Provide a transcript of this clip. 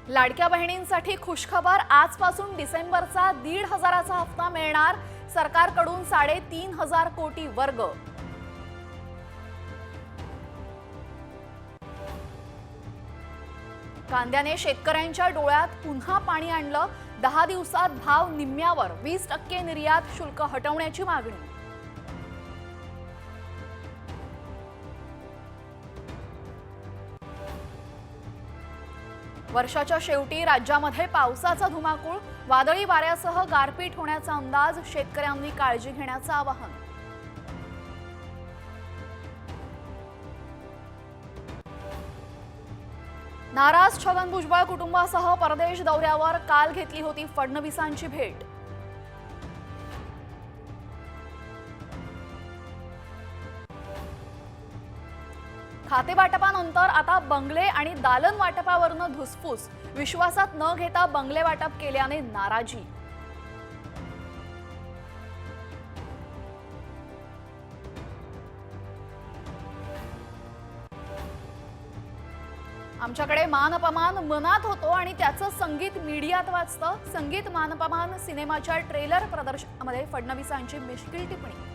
लाडक्या बहिणींसाठी खुशखबर, आजपासून डिसेंबरचा 1,500चा हप्ता मिळणार. सरकारकडून 3,500 कोटी वर्ग. कांद्याने शेतकऱ्यांच्या डोळ्यात पुन्हा पाणी आणलं. 10 दिवसात भाव निम्म्यावर, 20% निर्यात शुल्क हटवण्याची मागणी. वर्षाच्या शेवटी राज्यामध्ये पावसाचा धुमाकूळ, वादळी वाऱ्यासह गारपीट होण्याचा अंदाज. शेतकऱ्यांनी काळजी घेण्याचं आवाहन. नाराज छगन भुजबळ कुटुंबासह परदेश दौऱ्यावर. काल घेतली होती फडणवीसांची भेट. खातेवाटपानंतर आता बंगले आणि दालन वाटपावरनं धुसफूस. विश्वासात न घेता बंगले वाटप केल्याने नाराजी. आमच्याकडे मानपमान मनात होतो आणि त्याचं संगीत मीडियात वाजतं. संगीत मानपमान सिनेमाच्या ट्रेलर प्रदर्शनामध्ये फडणवीसांची मिश्किल टिप्पणी.